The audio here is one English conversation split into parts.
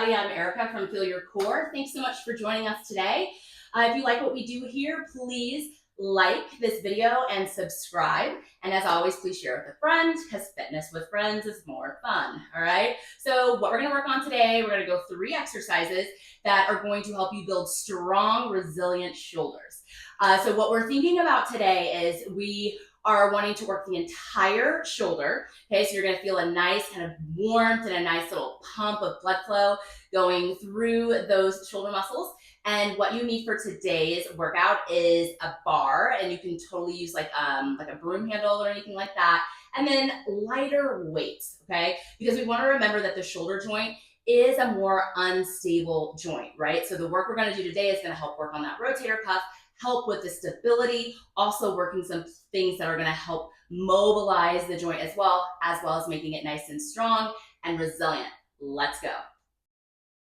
everybody. I'm Erica from Feel Your Core. Thanks so much for joining us today. If you like what we do here, please like this video and subscribe. And as always, please share with a friend because fitness with friends is more fun. All right. So what we're going to work on today, we're going to go 3 exercises that are going to help you build strong, resilient shoulders. So what we're thinking about today is we are wanting to work the entire shoulder. Okay, so you're gonna feel a nice kind of warmth and a nice little pump of blood flow going through those shoulder muscles. And what you need for today's workout is a bar, and you can totally use like a broom handle or anything like that. And then lighter weights, okay? Because we wanna remember that the shoulder joint is a more unstable joint, right? So the work we're gonna do today is gonna help work on that rotator cuff, help with the stability, also working some things that are going to help mobilize the joint as well as making it nice and strong and resilient. Let's go.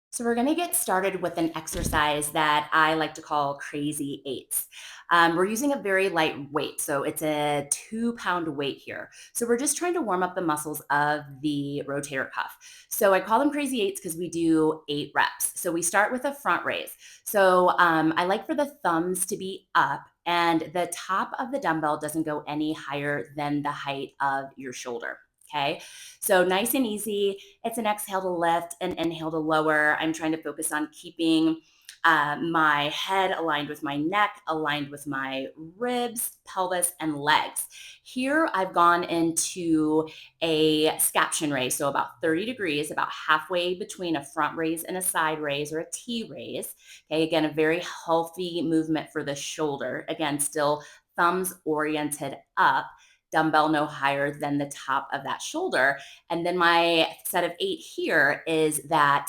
So we're going to get started with an exercise that I like to call crazy eights. We're using a very light weight, so it's a 2-pound weight here. So we're just trying to warm up the muscles of the rotator cuff. So I call them crazy eights because we do 8 reps. So we start with a front raise. So I like for the thumbs to be up and the top of the dumbbell doesn't go any higher than the height of your shoulder. Okay, so nice and easy. It's an exhale to lift, an inhale to lower. I'm trying to focus on keeping my head aligned with my neck, aligned with my ribs, pelvis, and legs. Here I've gone into a scaption raise, so about 30 degrees, about halfway between a front raise and a side raise or a T raise. Okay, again, a very healthy movement for the shoulder. Again, still thumbs oriented up. Dumbbell no higher than the top of that shoulder. And then my set of 8 here is that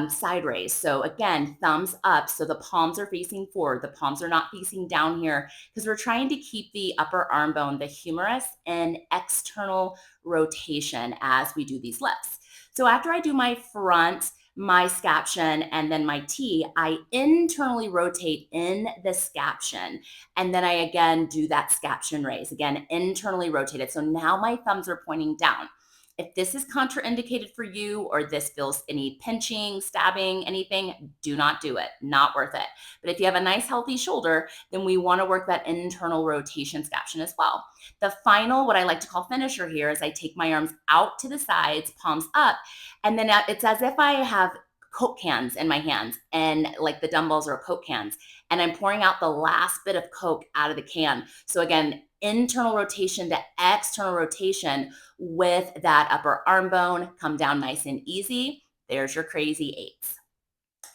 side raise. So again, thumbs up. So the palms are facing forward. The palms are not facing down here because we're trying to keep the upper arm bone, the humerus, in external rotation as we do these lifts. So after I do my front, my scaption, and then my T, I internally rotate in the scaption. And then I again do that scaption raise, again, internally rotated. So now my thumbs are pointing down. If this is contraindicated for you or this feels any pinching, stabbing, anything, do not do it. Not worth it. But if you have a nice healthy shoulder, then we want to work that internal rotation scaption as well. The final, what I like to call finisher here, is I take my arms out to the sides, palms up, and then it's as if I have Coke cans in my hands and like the dumbbells are Coke cans, and I'm pouring out the last bit of Coke out of the can. So again, internal rotation to external rotation with that upper arm bone. Come down nice and easy. There's your crazy eights.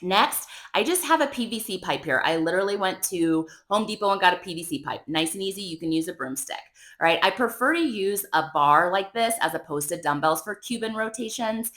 Next, I just have a PVC pipe here. I literally went to Home Depot and got a PVC pipe. Nice and easy. You can use a broomstick. All right. I prefer to use a bar like this as opposed to dumbbells for Cuban rotations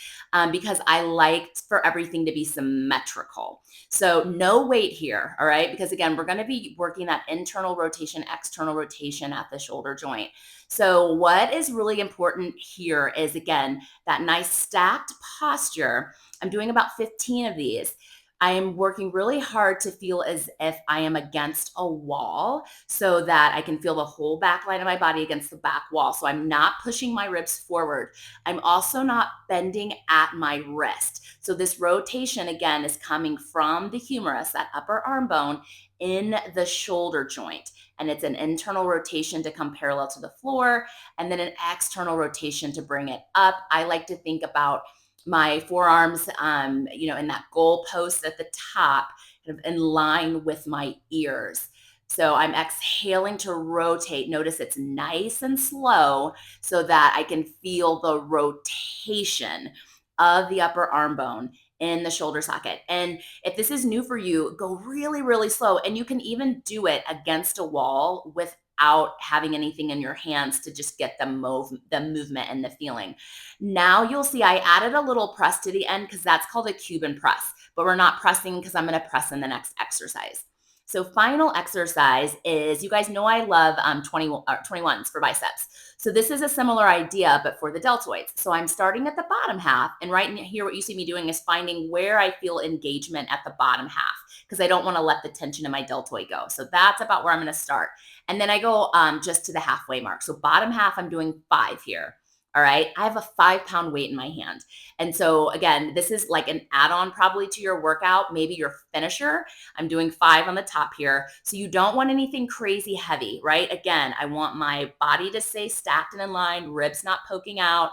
because I liked for everything to be symmetrical. So no weight here. All right. Because again, we're going to be working that internal rotation, external rotation at the shoulder joint. So what is really important here is, again, that nice stacked posture. I'm doing about 15 of these. I am working really hard to feel as if I am against a wall so that I can feel the whole back line of my body against the back wall. So I'm not pushing my ribs forward. I'm also not bending at my wrist. So this rotation, again, is coming from the humerus, that upper arm bone, in the shoulder joint. And it's an internal rotation to come parallel to the floor, and then an external rotation to bring it up. I like to think about my forearms, in that goal post at the top, kind of in line with my ears. So I'm exhaling to rotate. Notice it's nice and slow so that I can feel the rotation of the upper arm bone in the shoulder socket. And if this is new for you, go really, really slow. And you can even do it against a wall without having anything in your hands to just get the movement and the feeling. Now you'll see I added a little press to the end because that's called a Cuban press, but we're not pressing because I'm going to press in the next exercise. So final exercise is, you guys know I love 21s for biceps. So this is a similar idea, but for the deltoids. So I'm starting at the bottom half, and right here what you see me doing is finding where I feel engagement at the bottom half because I don't want to let the tension in my deltoid go. So that's about where I'm going to start. And then I go just to the halfway mark. So bottom half, I'm doing 5 here. All right. I have a 5-pound weight in my hand. And so, again, this is like an add on probably to your workout, maybe your finisher. I'm doing 5 on the top here. So, you don't want anything crazy heavy, right? Again, I want my body to stay stacked and in line, ribs not poking out.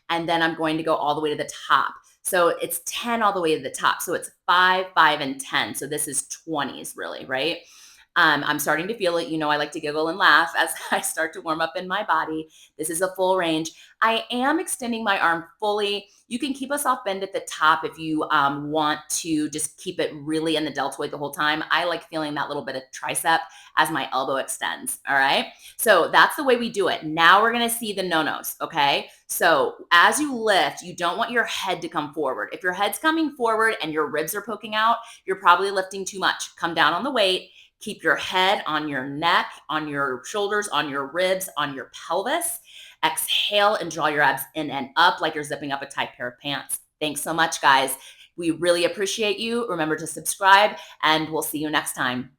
And then I'm going to go all the way to the top. So, it's 10 all the way to the top. So, it's 5, 5, and 10. So, this is 20s, really, right? I'm starting to feel it. You know, I like to giggle and laugh as I start to warm up in my body. This is a full range. I am extending my arm fully. You can keep a soft bend at the top if you want to just keep it really in the deltoid the whole time. I like feeling that little bit of tricep as my elbow extends. All right. So that's the way we do it. Now we're going to see the no-nos. Okay. So as you lift, you don't want your head to come forward. If your head's coming forward and your ribs are poking out, you're probably lifting too much. Come down on the weight. Keep your head on your neck, on your shoulders, on your ribs, on your pelvis. Exhale and draw your abs in and up like you're zipping up a tight pair of pants. Thanks so much, guys. We really appreciate you. Remember to subscribe, and we'll see you next time.